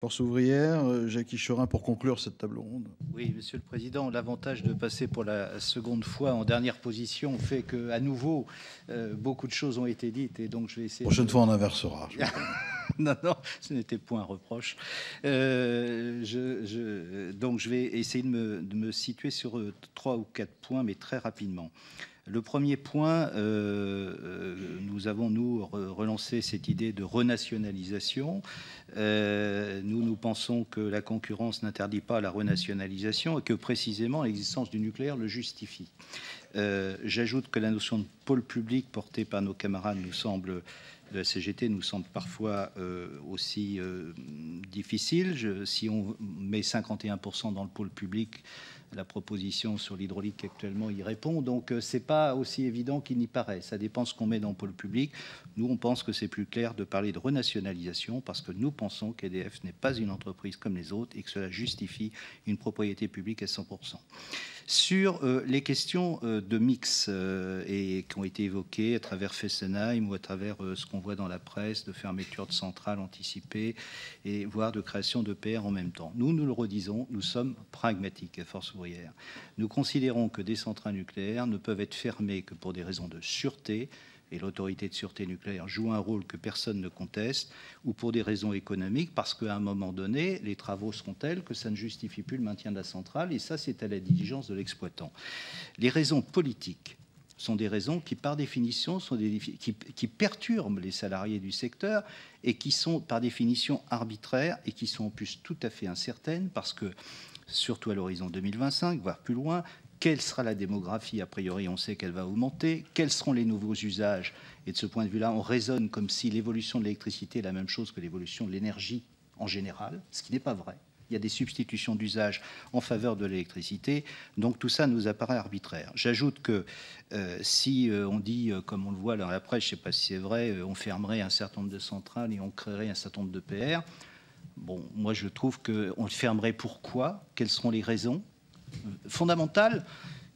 Force ouvrière, Jackie Chorin pour conclure cette table ronde. Oui, Monsieur le Président, l'avantage de passer pour la seconde fois en dernière position fait qu'à nouveau, beaucoup de choses ont été dites et donc je vais essayer... Prochaine fois, on inversera. Non, non, ce n'était point un reproche. Donc je vais essayer de me situer sur 3 ou 4 points, mais très rapidement. Le premier point, nous avons, nous, relancé cette idée de renationalisation. Nous pensons que la concurrence n'interdit pas la renationalisation et que précisément l'existence du nucléaire le justifie. J'ajoute que la notion de pôle public portée par nos camarades de la CGT nous semble parfois aussi difficile. Si on met 51% dans le pôle public, la proposition sur l'hydraulique actuellement y répond. Donc, c'est pas aussi évident qu'il n'y paraît. Ça dépend ce qu'on met dans le pôle public. Nous, on pense que c'est plus clair de parler de renationalisation parce que nous pensons qu'EDF n'est pas une entreprise comme les autres et que cela justifie une propriété publique à 100%. Sur les questions de mix et qui ont été évoquées à travers Fessenheim ou à travers ce qu'on voit dans la presse de fermeture de centrales anticipées et voire de création d'EPR en même temps. Nous le redisons, nous sommes pragmatiques à Force ouvrière. Nous considérons que des centrales nucléaires ne peuvent être fermées que pour des raisons de sûreté, et l'autorité de sûreté nucléaire joue un rôle que personne ne conteste, ou pour des raisons économiques, parce qu'à un moment donné, les travaux seront tels que ça ne justifie plus le maintien de la centrale, et ça, c'est à la diligence de l'exploitant. Les raisons politiques sont des raisons qui, par définition, qui perturbent les salariés du secteur et qui sont, par définition, arbitraires et qui sont en plus tout à fait incertaines, parce que, surtout à l'horizon 2025, voire plus loin, quelle sera la démographie? A priori, on sait qu'elle va augmenter. Quels seront les nouveaux usages? Et de ce point de vue-là, on raisonne comme si l'évolution de l'électricité est la même chose que l'évolution de l'énergie en général, ce qui n'est pas vrai. Il y a des substitutions d'usage en faveur de l'électricité. Donc tout ça nous apparaît arbitraire. J'ajoute que si on dit, comme on le voit dans la presse, je ne sais pas si c'est vrai, on fermerait un certain nombre de centrales et on créerait un certain nombre de PR. Bon, moi je trouve qu'on le fermerait pourquoi? Quelles seront les raisons fondamentales?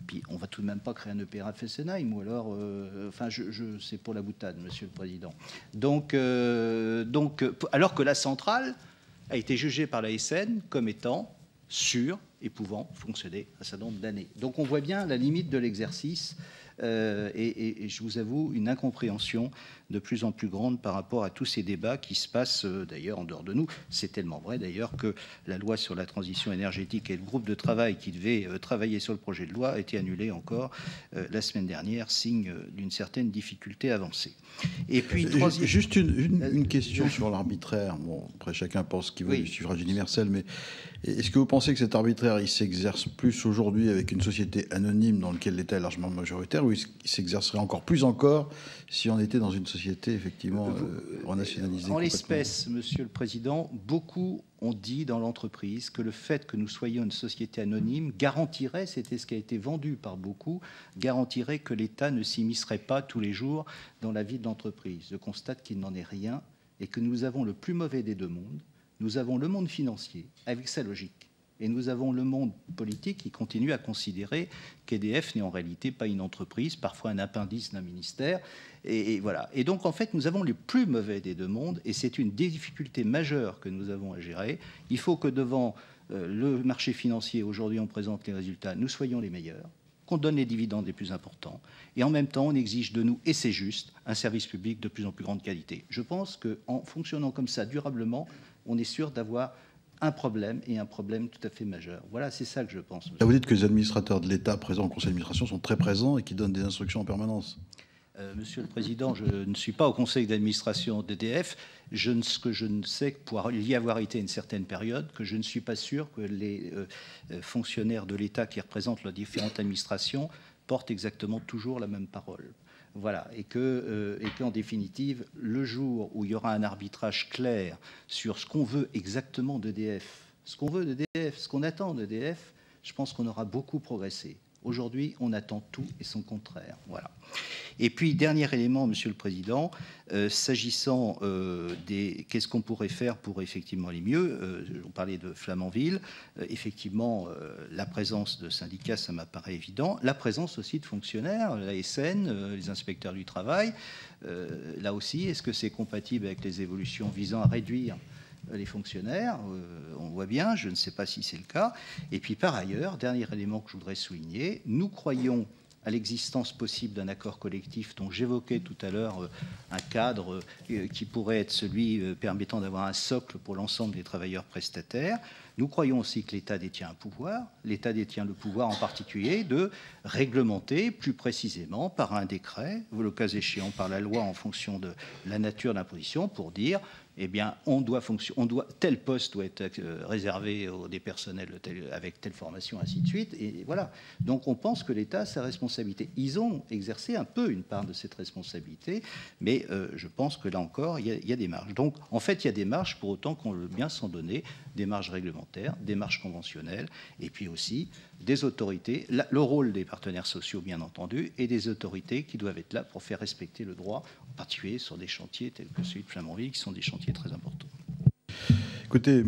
Puis on va tout de même pas créer un EPR à Fessenheim, ou alors, enfin, c'est pour la boutade, Monsieur le Président. Donc, alors que la centrale a été jugée par la SN comme étant sûre et pouvant fonctionner un certain nombre d'années. Donc on voit bien la limite de l'exercice et je vous avoue une incompréhension de plus en plus grande par rapport à tous ces débats qui se passent d'ailleurs en dehors de nous. C'est tellement vrai d'ailleurs que la loi sur la transition énergétique et le groupe de travail qui devait travailler sur le projet de loi a été annulé encore la semaine dernière, signe d'une certaine difficulté avancée. Et puis, juste une question sur l'arbitraire. Bon, après, chacun pense qu'il veut du suffrage universel, mais est-ce que vous pensez que cet arbitraire, il s'exerce plus aujourd'hui avec une société anonyme dans laquelle l'État est largement majoritaire, ou il s'exercerait encore plus si on était dans une société effectivement renationalisée? En l'espèce, Monsieur le Président, beaucoup ont dit dans l'entreprise que le fait que nous soyons une société anonyme garantirait, c'était ce qui a été vendu par beaucoup, garantirait que l'État ne s'immiscerait pas tous les jours dans la vie de l'entreprise. Je constate qu'il n'en est rien et que nous avons le plus mauvais des deux mondes. Nous avons le monde financier avec sa logique. Et nous avons le monde politique qui continue à considérer qu'EDF n'est en réalité pas une entreprise, parfois un appendice d'un ministère. Et voilà. Et donc, en fait, nous avons les plus mauvais des deux mondes, et c'est une des difficultés majeures que nous avons à gérer. Il faut que devant le marché financier, aujourd'hui on présente les résultats, nous soyons les meilleurs, qu'on donne les dividendes les plus importants, et en même temps, on exige de nous, et c'est juste, un service public de plus en plus grande qualité. Je pense qu'en fonctionnant comme ça durablement, on est sûr d'avoir un problème, et un problème tout à fait majeur. Voilà, c'est ça que je pense. Vous dites que les administrateurs de l'État présents au conseil d'administration sont très présents et qui donnent des instructions en permanence. Monsieur le Président, je ne suis pas au conseil d'administration d'EDF. Ce que je ne sais, pour y avoir été une certaine période, que je ne suis pas sûr que les fonctionnaires de l'État qui représentent les différentes administrations portent exactement toujours la même parole. Voilà, et qu'en définitive, le jour où il y aura un arbitrage clair sur ce qu'on veut exactement d'EDF, ce qu'on attend d'EDF, je pense qu'on aura beaucoup progressé. Aujourd'hui, on attend tout et son contraire. Voilà. Et puis, dernier élément, Monsieur le Président, s'agissant qu'est-ce qu'on pourrait faire pour effectivement aller mieux, on parlait de Flamanville, effectivement, la présence de syndicats, ça m'apparaît évident, la présence aussi de fonctionnaires, la SN, les inspecteurs du travail, là aussi, est-ce que c'est compatible avec les évolutions visant à réduire les fonctionnaires. On voit bien, je ne sais pas si c'est le cas. Et puis par ailleurs, dernier élément que je voudrais souligner, nous croyons à l'existence possible d'un accord collectif dont j'évoquais tout à l'heure un cadre qui pourrait être celui permettant d'avoir un socle pour l'ensemble des travailleurs prestataires. Nous croyons aussi que l'État détient un pouvoir. L'État détient le pouvoir en particulier de réglementer plus précisément par un décret, ou le cas échéant par la loi en fonction de la nature de l'imposition, pour dire eh bien, tel poste doit être réservé aux des personnels avec telle formation, ainsi de suite. Et voilà. Donc on pense que l'État a sa responsabilité. Ils ont exercé un peu une part de cette responsabilité, mais je pense que là encore, il y a des marges. Donc en fait, il y a des marges, pour autant qu'on veut bien s'en donner, des marges réglementaires, des marges conventionnelles, et puis aussi des autorités, le rôle des partenaires sociaux, bien entendu, et des autorités qui doivent être là pour faire respecter le droit, en particulier sur des chantiers tels que celui de Flamanville, qui sont des chantiers très importants. Écoutez,